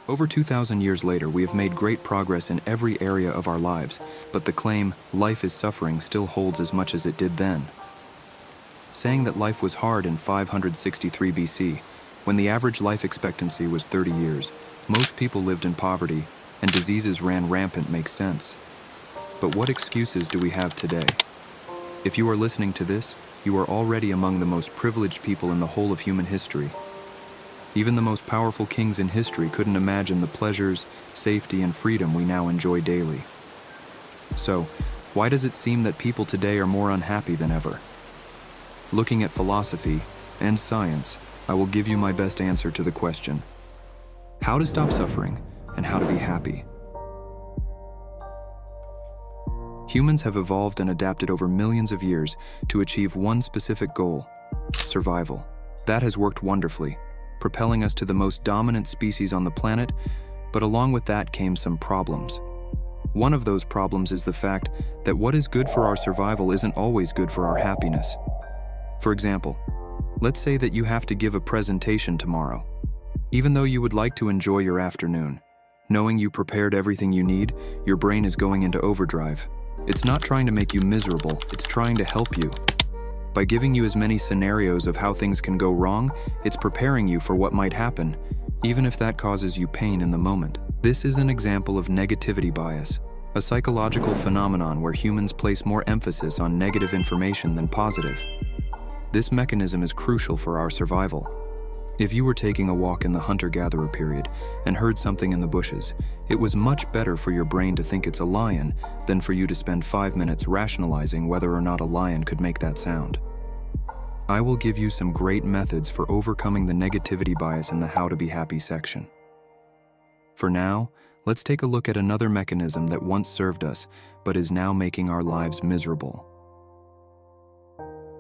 Over 2,000 years later, we have made great progress in every area of our lives, but the claim, life is suffering, still holds as much as it did then. Saying that life was hard in 563 BC, when the average life expectancy was 30 years, most people lived in poverty, and diseases ran rampant makes sense. But what excuses do we have today? If you are listening to this, you are already among the most privileged people in the whole of human history. Even the most powerful kings in history couldn't imagine the pleasures, safety, and freedom we now enjoy daily. So, why does it seem that people today are more unhappy than ever? Looking at philosophy and science, I will give you my best answer to the question: how to stop suffering and how to be happy. Humans have evolved and adapted over millions of years to achieve one specific goal: survival. That has worked wonderfully, propelling us to the most dominant species on the planet, but along with that came some problems. One of those problems is the fact that what is good for our survival isn't always good for our happiness. For example, let's say that you have to give a presentation tomorrow. Even though you would like to enjoy your afternoon, knowing you prepared everything you need, your brain is going into overdrive. It's not trying to make you miserable, it's trying to help you. By giving you as many scenarios of how things can go wrong, it's preparing you for what might happen, even if that causes you pain in the moment. This is an example of negativity bias, a psychological phenomenon where humans place more emphasis on negative information than positive. This mechanism is crucial for our survival. If you were taking a walk in the hunter-gatherer period and heard something in the bushes, it was much better for your brain to think it's a lion than for you to spend 5 minutes rationalizing whether or not a lion could make that sound. I will give you some great methods for overcoming the negativity bias in the How to Be Happy section. For now, let's take a look at another mechanism that once served us, but is now making our lives miserable.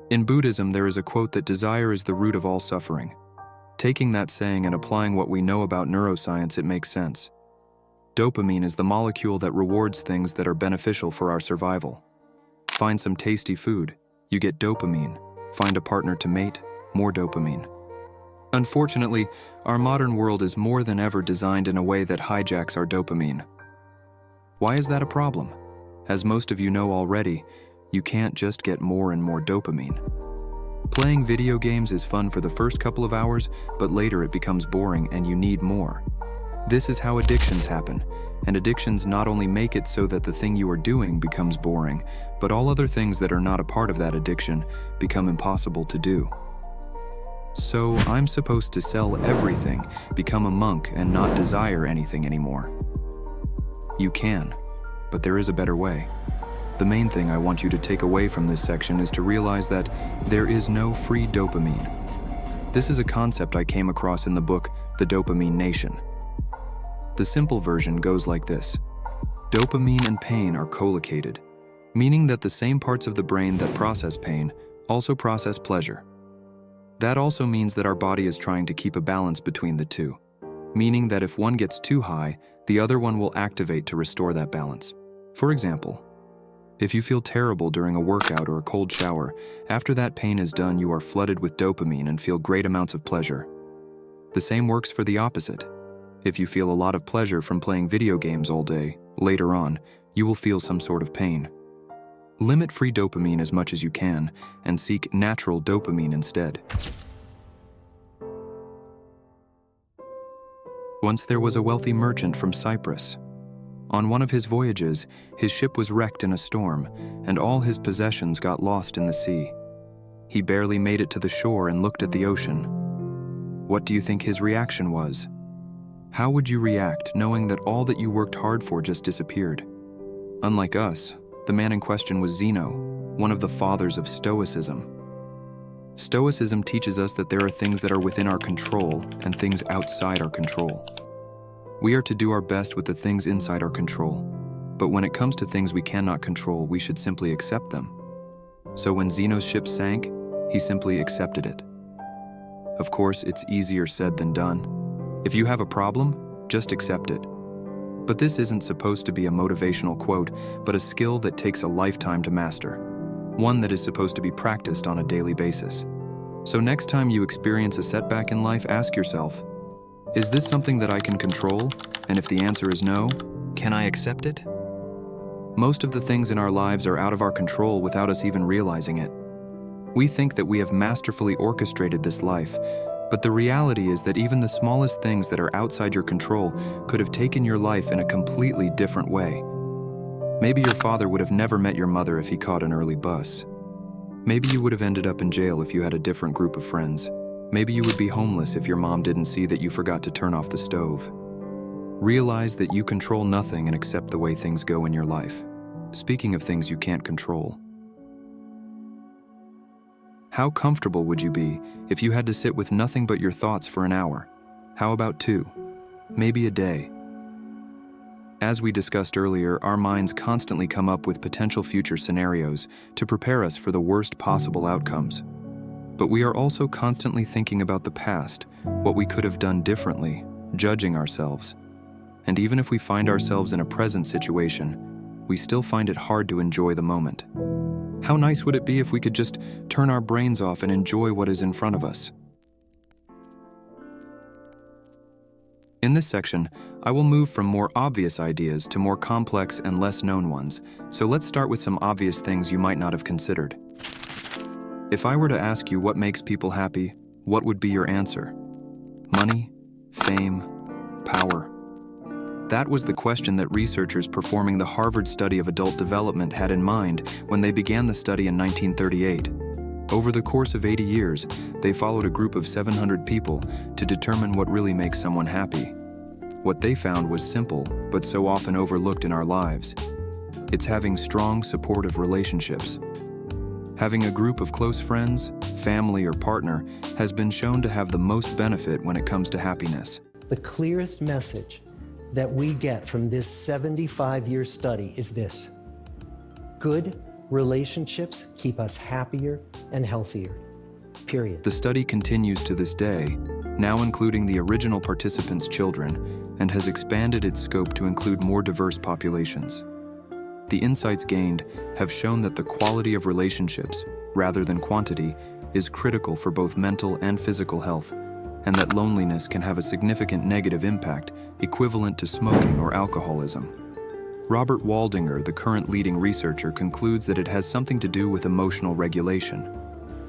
In Buddhism, there is a quote that desire is the root of all suffering. Taking that saying and applying what we know about neuroscience, it makes sense. Dopamine is the molecule that rewards things that are beneficial for our survival. Find some tasty food, you get dopamine. Find a partner to mate, more dopamine. Unfortunately, our modern world is more than ever designed in a way that hijacks our dopamine. Why is that a problem? As most of you know already, you can't just get more and more dopamine. Playing video games is fun for the first couple of hours, but later it becomes boring and you need more. This is how addictions happen, and addictions not only make it so that the thing you are doing becomes boring, but all other things that are not a part of that addiction become impossible to do. So I'm supposed to sell everything, become a monk, and not desire anything anymore. You can, but there is a better way. The main thing I want you to take away from this section is to realize that there is no free dopamine. This is a concept I came across in the book, The Dopamine Nation. The simple version goes like this: dopamine and pain are collocated, meaning that the same parts of the brain that process pain also process pleasure. That also means that our body is trying to keep a balance between the two, meaning that if one gets too high, the other one will activate to restore that balance. For example, if you feel terrible during a workout or a cold shower, after that pain is done, you are flooded with dopamine and feel great amounts of pleasure. The same works for the opposite. If you feel a lot of pleasure from playing video games all day, later on, you will feel some sort of pain. Limit free dopamine as much as you can and seek natural dopamine instead. Once there was a wealthy merchant from Cyprus. On one of his voyages, his ship was wrecked in a storm, and all his possessions got lost in the sea. He barely made it to the shore and looked at the ocean. What do you think his reaction was? How would you react knowing that all that you worked hard for just disappeared? Unlike us, the man in question was Zeno, one of the fathers of Stoicism. Stoicism teaches us that there are things that are within our control and things outside our control. We are to do our best with the things inside our control, but when it comes to things we cannot control, we should simply accept them. So when Zeno's ship sank, he simply accepted it. Of course, it's easier said than done. If you have a problem, just accept it. But this isn't supposed to be a motivational quote, but a skill that takes a lifetime to master, one that is supposed to be practiced on a daily basis. So next time you experience a setback in life, ask yourself, Is this something that I can control? And if the answer is no, can I accept it? Most of the things in our lives are out of our control without us even realizing it. We think that we have masterfully orchestrated this life, but the reality is that even the smallest things that are outside your control could have taken your life in a completely different way. Maybe your father would have never met your mother if he caught an early bus. Maybe you would have ended up in jail if you had a different group of friends. Maybe you would be homeless if your mom didn't see that you forgot to turn off the stove. Realize that you control nothing and accept the way things go in your life. Speaking of things you can't control, how comfortable would you be if you had to sit with nothing but your thoughts for an hour? How about 2? Maybe a day? As we discussed earlier, our minds constantly come up with potential future scenarios to prepare us for the worst possible outcomes. But we are also constantly thinking about the past, what we could have done differently, judging ourselves. And even if we find ourselves in a present situation, we still find it hard to enjoy the moment. How nice would it be if we could just turn our brains off and enjoy what is in front of us? In this section, I will move from more obvious ideas to more complex and less known ones, so let's start with some obvious things you might not have considered. If I were to ask you what makes people happy, what would be your answer? Money? Fame? Power? That was the question that researchers performing the Harvard study of adult development had in mind when they began the study in 1938. Over the course of 80 years, they followed a group of 700 people to determine what really makes someone happy. What they found was simple, but so often overlooked in our lives. It's having strong, supportive relationships. Having a group of close friends, family, or partner has been shown to have the most benefit when it comes to happiness. The clearest message that we get from this 75-year study is this: good relationships keep us happier and healthier, period. The study continues to this day, now including the original participants' children, and has expanded its scope to include more diverse populations. The insights gained have shown that the quality of relationships, rather than quantity, is critical for both mental and physical health, and that loneliness can have a significant negative impact equivalent to smoking or alcoholism. Robert Waldinger, the current leading researcher, concludes that it has something to do with emotional regulation.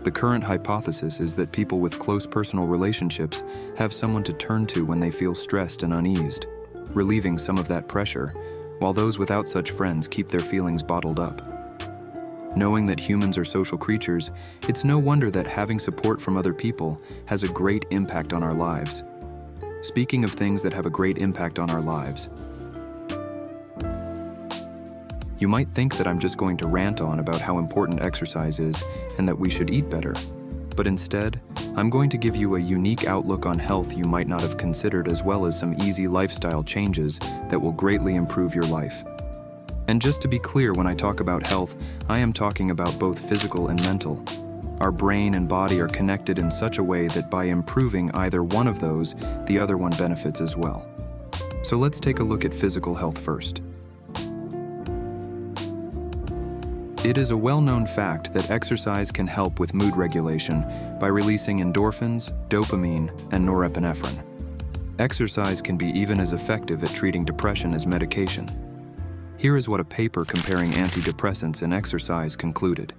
The current hypothesis is that people with close personal relationships have someone to turn to when they feel stressed and uneased, relieving some of that pressure, while those without such friends keep their feelings bottled up. Knowing that humans are social creatures, it's no wonder that having support from other people has a great impact on our lives. Speaking of things that have a great impact on our lives, you might think that I'm just going to rant on about how important exercise is and that we should eat better. But instead, I'm going to give you a unique outlook on health you might not have considered, as well as some easy lifestyle changes that will greatly improve your life. And just to be clear, when I talk about health, I am talking about both physical and mental. Our brain and body are connected in such a way that by improving either one of those, the other one benefits as well. So let's take a look at physical health first. It is a well-known fact that exercise can help with mood regulation by releasing endorphins, dopamine, and norepinephrine. Exercise can be even as effective at treating depression as medication. Here is what a paper comparing antidepressants and exercise concluded.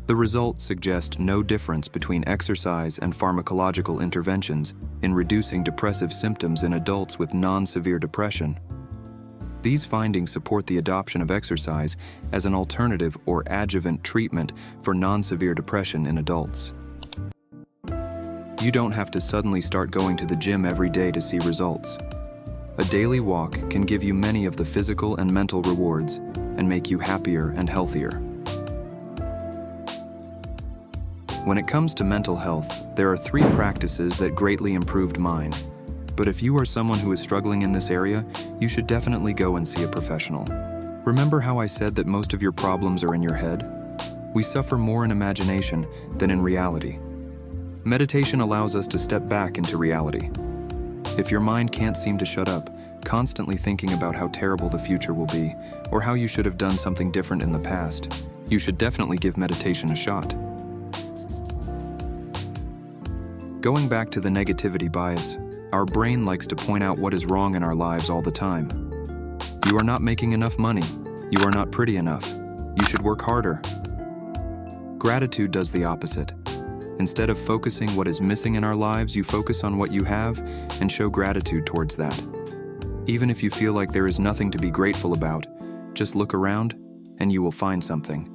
The results suggest no difference between exercise and pharmacological interventions in reducing depressive symptoms in adults with non-severe depression. These findings support the adoption of exercise as an alternative or adjuvant treatment for non-severe depression in adults. You don't have to suddenly start going to the gym every day to see results. A daily walk can give you many of the physical and mental rewards and make you happier and healthier. When it comes to mental health, there are 3 practices that greatly improved mine. But if you are someone who is struggling in this area, you should definitely go and see a professional. Remember how I said that most of your problems are in your head? We suffer more in imagination than in reality. Meditation allows us to step back into reality. If your mind can't seem to shut up, constantly thinking about how terrible the future will be, or how you should have done something different in the past, you should definitely give meditation a shot. Going back to the negativity bias, Our brain likes to point out what is wrong in our lives all the time. You are not making enough money. You are not pretty enough. You should work harder. Gratitude does the opposite. Instead of focusing what is missing in our lives, you focus on what you have and show gratitude towards that. Even if you feel like there is nothing to be grateful about, just look around and you will find something.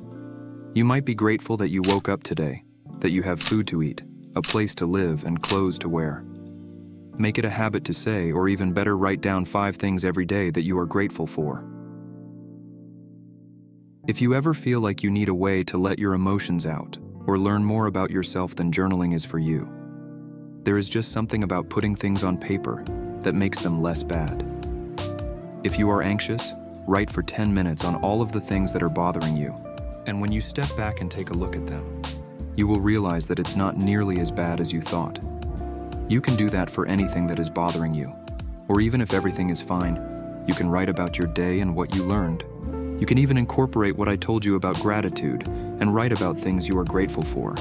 You might be grateful that you woke up today, that you have food to eat, a place to live, and clothes to wear. Make it a habit to say, or even better, write down 5 things every day that you are grateful for. If you ever feel like you need a way to let your emotions out or learn more about yourself, then journaling is for you. There is just something about putting things on paper that makes them less bad. If you are anxious, write for 10 minutes on all of the things that are bothering you. And when you step back and take a look at them, you will realize that it's not nearly as bad as you thought. You can do that for anything that is bothering you. Or even if everything is fine, you can write about your day and what you learned. You can even incorporate what I told you about gratitude and write about things you are grateful for.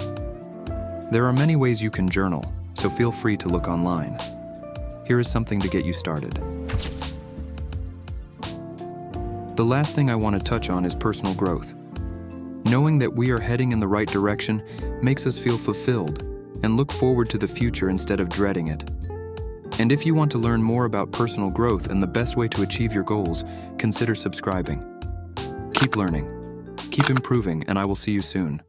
There are many ways you can journal, so feel free to look online. Here is something to get you started. The last thing I want to touch on is personal growth. Knowing that we are heading in the right direction makes us feel fulfilled and look forward to the future instead of dreading it. And if you want to learn more about personal growth and the best way to achieve your goals, consider subscribing. Keep learning, keep improving, and I will see you soon.